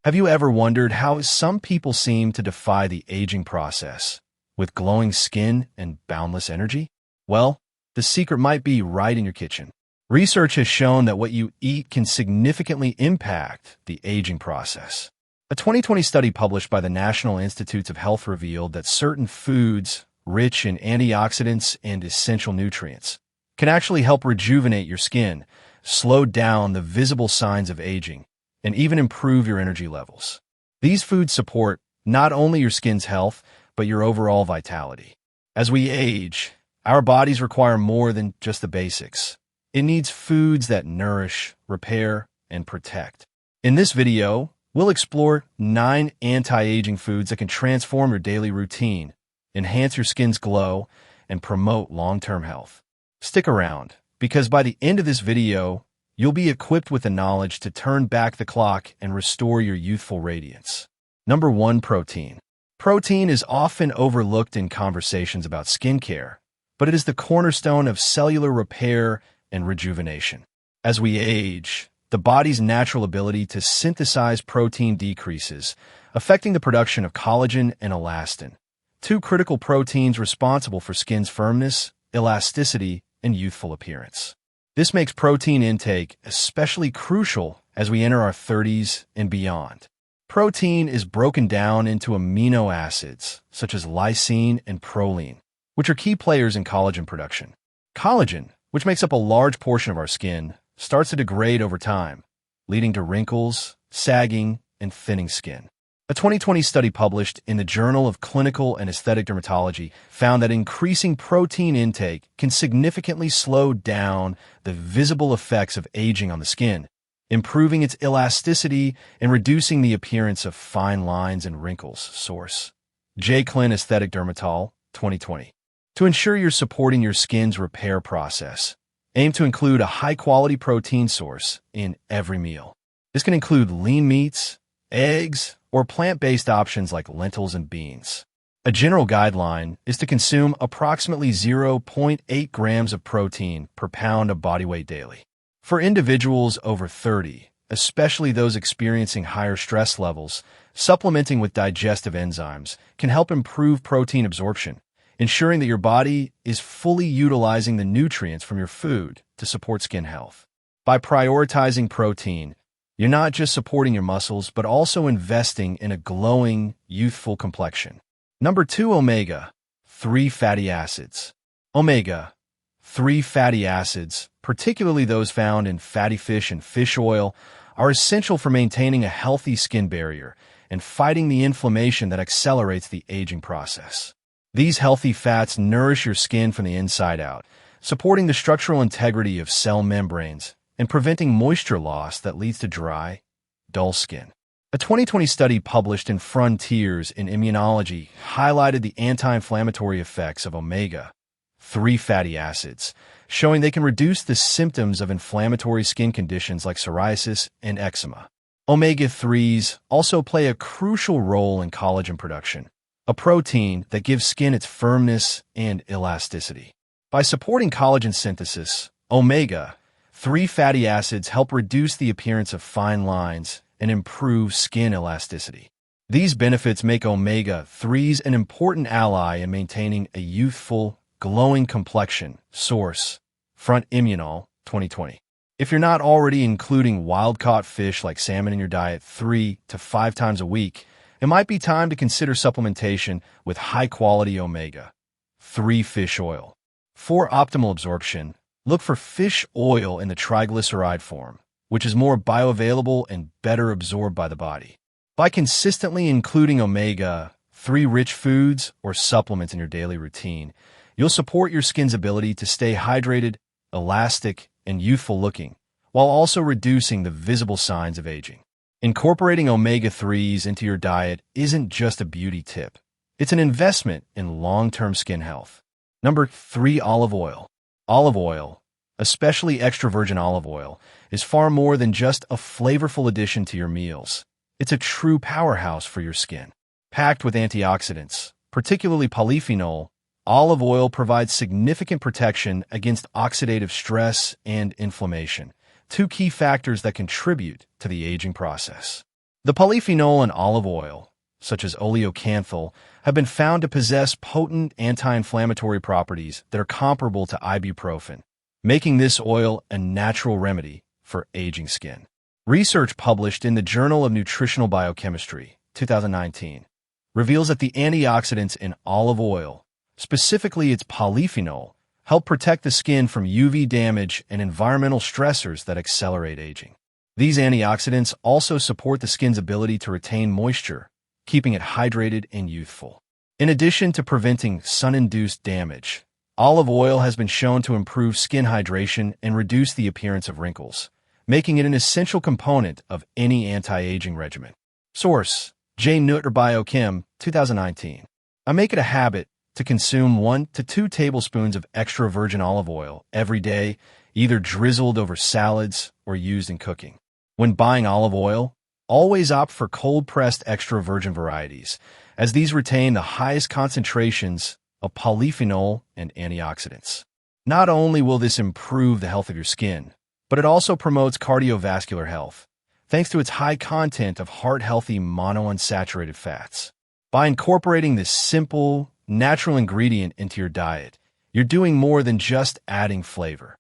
Have you ever wondered how some people seem to defy the aging process with glowing skin and boundless energy? Well, the secret might be right in your kitchen. Research has shown that what you eat can significantly impact the aging process. A 2020 study published by the National Institutes of Health revealed that certain foods rich in antioxidants and essential nutrients can actually help rejuvenate your skin, slow down the visible signs of aging, and even improve your energy levels. These foods support not only your skin's health, but your overall vitality. As we age, our bodies require more than just the basics. It needs foods that nourish, repair, and protect. In this video, we'll explore 9 anti-aging foods that can transform your daily routine, enhance your skin's glow, and promote long-term health. Stick around, because by the end of this video, you'll be equipped with the knowledge to turn back the clock and restore your youthful radiance. Number 1. Protein. Protein is often overlooked in conversations about skincare, but it is the cornerstone of cellular repair and rejuvenation. As we age, the body's natural ability to synthesize protein decreases, affecting the production of collagen and elastin, 2 critical proteins responsible for skin's firmness, elasticity, and youthful appearance. This makes protein intake especially crucial as we enter our 30s and beyond. Protein is broken down into amino acids, such as lysine and proline, which are key players in collagen production. Collagen, which makes up a large portion of our skin, starts to degrade over time, leading to wrinkles, sagging, and thinning skin. A 2020 study published in the Journal of Clinical and Aesthetic Dermatology found that increasing protein intake can significantly slow down the visible effects of aging on the skin, improving its elasticity and reducing the appearance of fine lines and wrinkles. Source: J. Clin Aesthetic Dermatol, 2020. To ensure you're supporting your skin's repair process, aim to include a high-quality protein source in every meal. This can include lean meats, eggs, or plant-based options like lentils and beans. A general guideline is to consume approximately 0.8 grams of protein per pound of body weight daily. For individuals over 30, especially those experiencing higher stress levels, supplementing with digestive enzymes can help improve protein absorption, ensuring that your body is fully utilizing the nutrients from your food to support skin health. By prioritizing protein, you're not just supporting your muscles, but also investing in a glowing, youthful complexion. Number 2. Omega-3 fatty acids. Omega-3 fatty acids, particularly those found in fatty fish and fish oil, are essential for maintaining a healthy skin barrier and fighting the inflammation that accelerates the aging process. These healthy fats nourish your skin from the inside out, supporting the structural integrity of cell membranes and preventing moisture loss that leads to dry, dull skin. A 2020 study published in Frontiers in Immunology highlighted the anti-inflammatory effects of omega-3 fatty acids, showing they can reduce the symptoms of inflammatory skin conditions like psoriasis and eczema. Omega-3s also play a crucial role in collagen production, a protein that gives skin its firmness and elasticity. By supporting collagen synthesis, omega-3 fatty acids help reduce the appearance of fine lines and improve skin elasticity. These benefits make omega-3s an important ally in maintaining a youthful, glowing complexion. Source: Front Immunol, 2020. If you're not already including wild-caught fish like salmon in your diet 3 to 5 times a week, it might be time to consider supplementation with high-quality omega-3 fish oil. For optimal absorption, look for fish oil in the triglyceride form, which is more bioavailable and better absorbed by the body. By consistently including omega-3 rich foods or supplements in your daily routine, you'll support your skin's ability to stay hydrated, elastic, and youthful looking, while also reducing the visible signs of aging. Incorporating omega-3s into your diet isn't just a beauty tip. It's an investment in long-term skin health. Number 3. Olive oil. Olive oil, especially extra virgin olive oil, is far more than just a flavorful addition to your meals. It's a true powerhouse for your skin. Packed with antioxidants, particularly polyphenol, olive oil provides significant protection against oxidative stress and inflammation, 2 key factors that contribute to the aging process. The polyphenol in olive oil, such as oleocanthal, have been found to possess potent anti-inflammatory properties that are comparable to ibuprofen, making this oil a natural remedy for aging skin. Research published in the Journal of Nutritional Biochemistry, 2019, reveals that the antioxidants in olive oil, specifically its polyphenol, help protect the skin from UV damage and environmental stressors that accelerate aging. These antioxidants also support the skin's ability to retain moisture, keeping it hydrated and youthful. In addition to preventing sun-induced damage, olive oil has been shown to improve skin hydration and reduce the appearance of wrinkles, making it an essential component of any anti-aging regimen. Source: J. Nutter Biochem, 2019. I make it a habit to consume 1 to 2 tablespoons of extra virgin olive oil every day, either drizzled over salads or used in cooking. When buying olive oil, always opt for cold-pressed extra virgin varieties, as these retain the highest concentrations of polyphenol and antioxidants. Not only will this improve the health of your skin, but it also promotes cardiovascular health, thanks to its high content of heart-healthy monounsaturated fats. By incorporating this simple, natural ingredient into your diet, you're doing more than just adding flavor.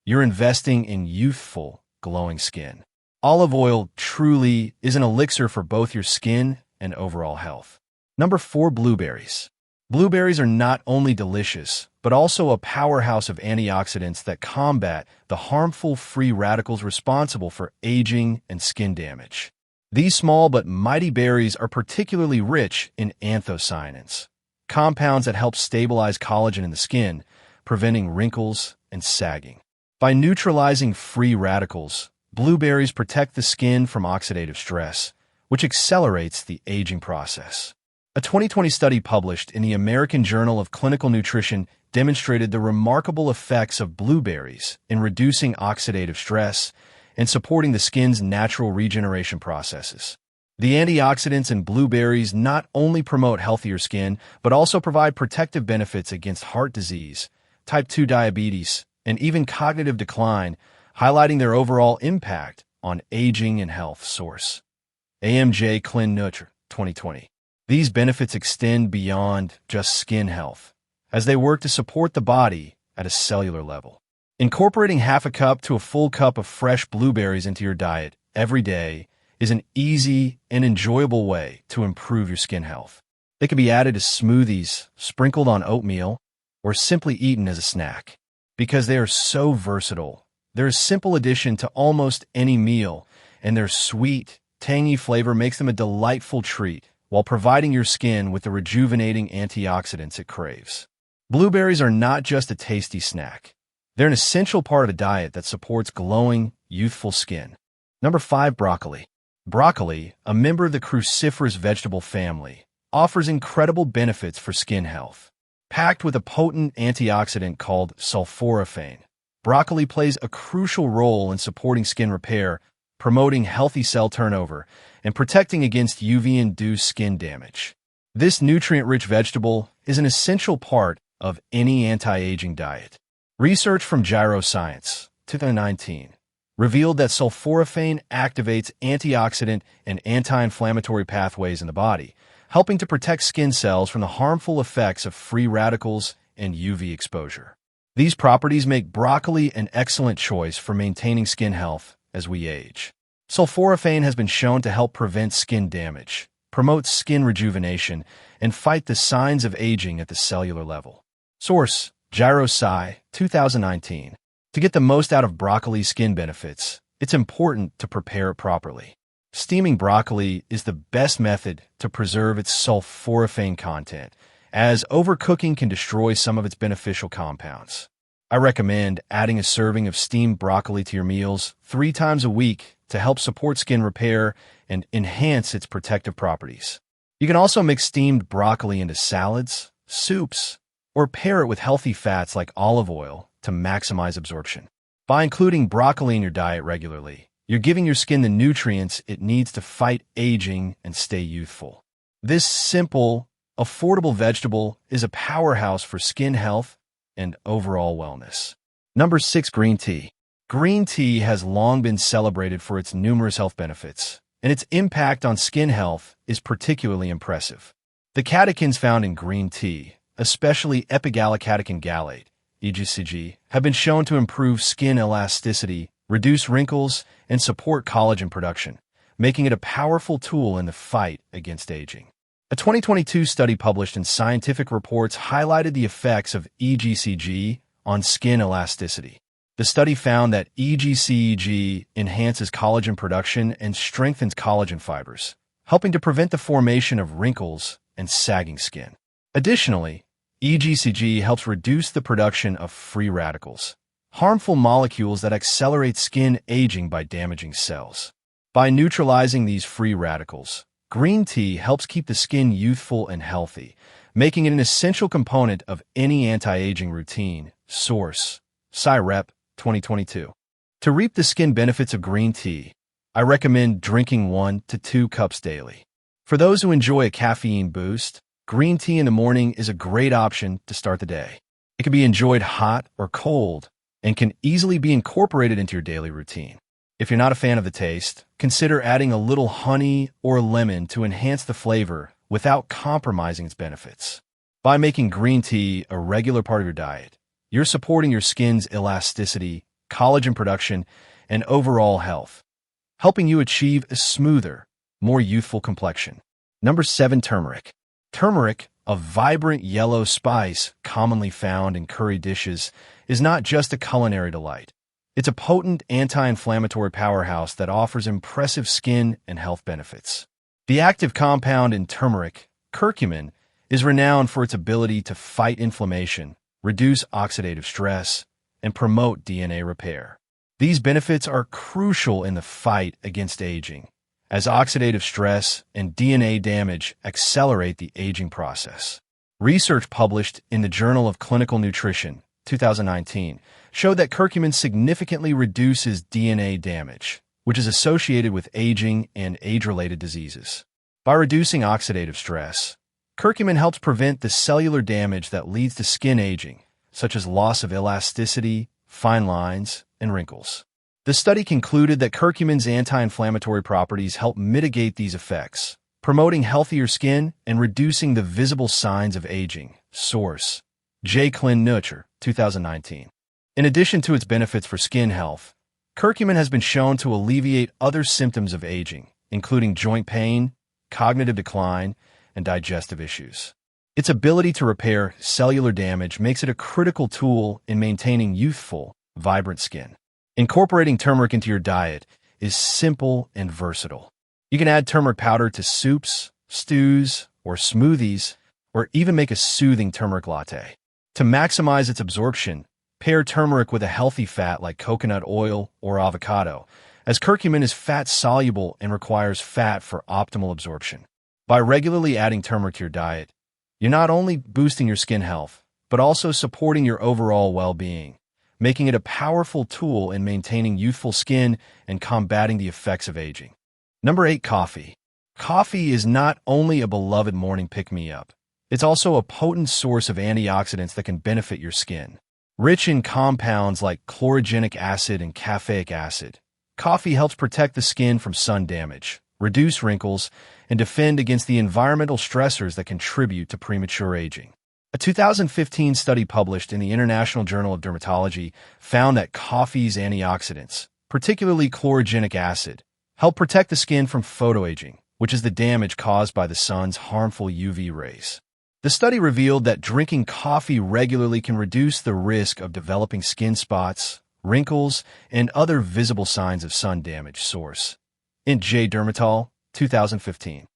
You're investing in youthful, glowing skin. Olive oil truly is an elixir for both your skin and overall health. Number 4. Blueberries. Blueberries are not only delicious, but also a powerhouse of antioxidants that combat the harmful free radicals responsible for aging and skin damage. These small but mighty berries are particularly rich in anthocyanins, compounds that help stabilize collagen in the skin, preventing wrinkles and sagging. By neutralizing free radicals, blueberries protect the skin from oxidative stress, which accelerates the aging process. A 2020 study published in the American Journal of Clinical Nutrition demonstrated the remarkable effects of blueberries in reducing oxidative stress and supporting the skin's natural regeneration processes. The antioxidants in blueberries not only promote healthier skin, but also provide protective benefits against heart disease, type 2 diabetes, and even cognitive decline, highlighting their overall impact on aging and health. Source: AMJ Clin Nutr, 2020. These benefits extend beyond just skin health, as they work to support the body at a cellular level. Incorporating half a cup to a full cup of fresh blueberries into your diet every day is an easy and enjoyable way to improve your skin health. They can be added to smoothies, sprinkled on oatmeal, or simply eaten as a snack. Because they are so versatile, they're a simple addition to almost any meal, and their sweet, tangy flavor makes them a delightful treat while providing your skin with the rejuvenating antioxidants it craves. Blueberries are not just a tasty snack. They're an essential part of a diet that supports glowing, youthful skin. Number 5. Broccoli. Broccoli, a member of the cruciferous vegetable family, offers incredible benefits for skin health. Packed with a potent antioxidant called sulforaphane, broccoli plays a crucial role in supporting skin repair, promoting healthy cell turnover, and protecting against UV-induced skin damage. This nutrient-rich vegetable is an essential part of any anti-aging diet. Research from Science, 2019, revealed that sulforaphane activates antioxidant and anti-inflammatory pathways in the body, helping to protect skin cells from the harmful effects of free radicals and UV exposure. These properties make broccoli an excellent choice for maintaining skin health as we age. Sulforaphane has been shown to help prevent skin damage, promote skin rejuvenation, and fight the signs of aging at the cellular level. Source: Sci, 2019. To get the most out of broccoli's skin benefits, it's important to prepare it properly. Steaming broccoli is the best method to preserve its sulforaphane content, as overcooking can destroy some of its beneficial compounds. I recommend adding a serving of steamed broccoli to your meals 3 times a week to help support skin repair and enhance its protective properties. You can also mix steamed broccoli into salads, soups, or pair it with healthy fats like olive oil to maximize absorption. By including broccoli in your diet regularly, you're giving your skin the nutrients it needs to fight aging and stay youthful. This simple, affordable vegetable is a powerhouse for skin health and overall wellness. Number 6. Green tea. Green tea has long been celebrated for its numerous health benefits, and its impact on skin health is particularly impressive. The catechins found in green tea, especially epigallocatechin gallate, EGCG, have been shown to improve skin elasticity, reduce wrinkles, and support collagen production, making it a powerful tool in the fight against aging. A 2022 study published in Scientific Reports highlighted the effects of EGCG on skin elasticity. The study found that EGCG enhances collagen production and strengthens collagen fibers, helping to prevent the formation of wrinkles and sagging skin. Additionally, EGCG helps reduce the production of free radicals, harmful molecules that accelerate skin aging by damaging cells. By neutralizing these free radicals, green tea helps keep the skin youthful and healthy, making it an essential component of any anti-aging routine. Source: SciRep 2022. To reap the skin benefits of green tea, I recommend drinking 1 to 2 cups daily. For those who enjoy a caffeine boost, green tea in the morning is a great option to start the day. It can be enjoyed hot or cold and can easily be incorporated into your daily routine. If you're not a fan of the taste, consider adding a little honey or lemon to enhance the flavor without compromising its benefits. By making green tea a regular part of your diet, you're supporting your skin's elasticity, collagen production, and overall health, helping you achieve a smoother, more youthful complexion. Number 7. Turmeric. Turmeric, a vibrant yellow spice commonly found in curry dishes, is not just a culinary delight. It's a potent anti-inflammatory powerhouse that offers impressive skin and health benefits. The active compound in turmeric, curcumin, is renowned for its ability to fight inflammation, reduce oxidative stress, and promote DNA repair. These benefits are crucial in the fight against aging, as oxidative stress and DNA damage accelerate the aging process. Research published in the Journal of Clinical Nutrition, 2019, showed that curcumin significantly reduces DNA damage, which is associated with aging and age-related diseases. By reducing oxidative stress, curcumin helps prevent the cellular damage that leads to skin aging, such as loss of elasticity, fine lines, and wrinkles. The study concluded that curcumin's anti-inflammatory properties help mitigate these effects, promoting healthier skin and reducing the visible signs of aging. Source: J. Clin Nutcher, 2019. In addition to its benefits for skin health, curcumin has been shown to alleviate other symptoms of aging, including joint pain, cognitive decline, and digestive issues. Its ability to repair cellular damage makes it a critical tool in maintaining youthful, vibrant skin. Incorporating turmeric into your diet is simple and versatile. You can add turmeric powder to soups, stews, or smoothies, or even make a soothing turmeric latte. To maximize its absorption, pair turmeric with a healthy fat like coconut oil or avocado, as curcumin is fat-soluble and requires fat for optimal absorption. By regularly adding turmeric to your diet, you're not only boosting your skin health, but also supporting your overall well-being, making it a powerful tool in maintaining youthful skin and combating the effects of aging. Number 8. Coffee. Coffee is not only a beloved morning pick-me-up, it's also a potent source of antioxidants that can benefit your skin. Rich in compounds like chlorogenic acid and caffeic acid, coffee helps protect the skin from sun damage, reduce wrinkles, and defend against the environmental stressors that contribute to premature aging. A 2015 study published in the International Journal of Dermatology found that coffee's antioxidants, particularly chlorogenic acid, help protect the skin from photoaging, which is the damage caused by the sun's harmful UV rays. The study revealed that drinking coffee regularly can reduce the risk of developing skin spots, wrinkles, and other visible signs of sun damage. Source: Int J. Dermatol, 2015.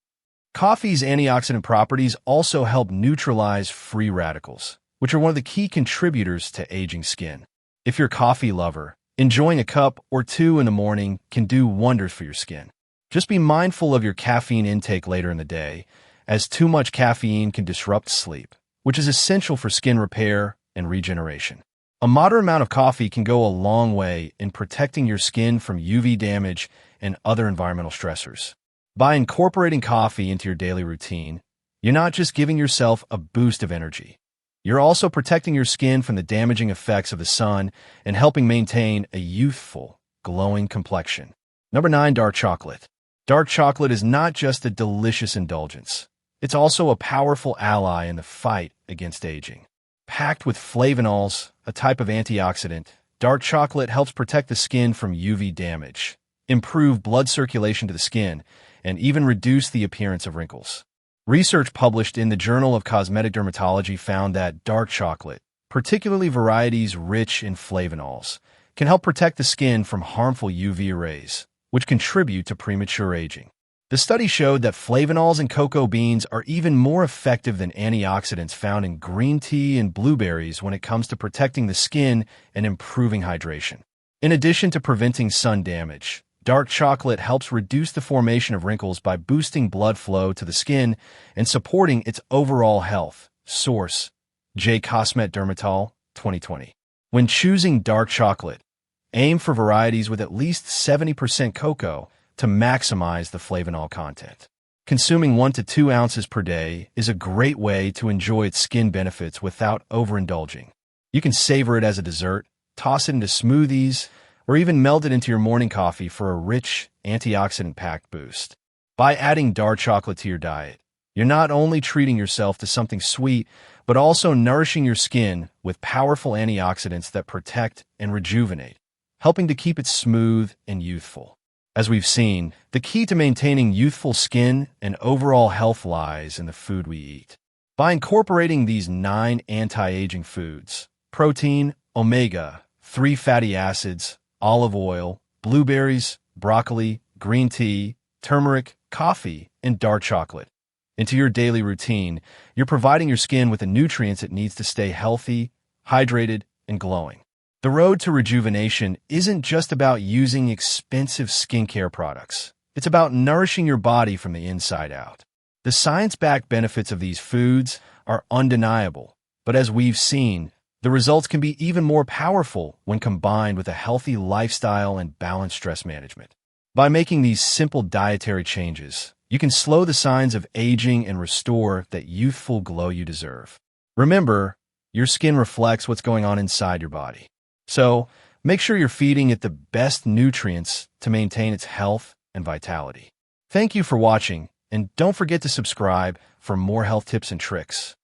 Coffee's antioxidant properties also help neutralize free radicals, which are one of the key contributors to aging skin. If you're a coffee lover, enjoying a cup or two in the morning can do wonders for your skin. Just be mindful of your caffeine intake later in the day, as too much caffeine can disrupt sleep, which is essential for skin repair and regeneration. A moderate amount of coffee can go a long way in protecting your skin from UV damage and other environmental stressors. By incorporating coffee into your daily routine, you're not just giving yourself a boost of energy. You're also protecting your skin from the damaging effects of the sun and helping maintain a youthful, glowing complexion. Number 9. Dark chocolate. Dark chocolate is not just a delicious indulgence. It's also a powerful ally in the fight against aging. Packed with flavonols, a type of antioxidant, dark chocolate helps protect the skin from UV damage, improve blood circulation to the skin, and even reduce the appearance of wrinkles. Research published in the Journal of Cosmetic Dermatology found that dark chocolate, particularly varieties rich in flavonols, can help protect the skin from harmful UV rays, which contribute to premature aging. The study showed that flavonols in cocoa beans are even more effective than antioxidants found in green tea and blueberries when it comes to protecting the skin and improving hydration. In addition to preventing sun damage, dark chocolate helps reduce the formation of wrinkles by boosting blood flow to the skin and supporting its overall health. Source: J. Cosmet Dermatol, 2020. When choosing dark chocolate, aim for varieties with at least 70% cocoa to maximize the flavonol content. Consuming 1 to 2 ounces per day is a great way to enjoy its skin benefits without overindulging. You can savor it as a dessert, toss it into smoothies, or even melt it into your morning coffee for a rich, antioxidant-packed boost. By adding dark chocolate to your diet, you're not only treating yourself to something sweet, but also nourishing your skin with powerful antioxidants that protect and rejuvenate, helping to keep it smooth and youthful. As we've seen, the key to maintaining youthful skin and overall health lies in the food we eat. By incorporating these 9 anti-aging foods, protein, omega-3 fatty acids, olive oil, blueberries, broccoli, green tea, turmeric, coffee, and dark chocolate, into your daily routine, you're providing your skin with the nutrients it needs to stay healthy, hydrated, and glowing. The road to rejuvenation isn't just about using expensive skincare products. It's about nourishing your body from the inside out. The science-backed benefits of these foods are undeniable, but as we've seen, the results can be even more powerful when combined with a healthy lifestyle and balanced stress management. By making these simple dietary changes, you can slow the signs of aging and restore that youthful glow you deserve. Remember, your skin reflects what's going on inside your body. So, make sure you're feeding it the best nutrients to maintain its health and vitality. Thank you for watching, and don't forget to subscribe for more health tips and tricks.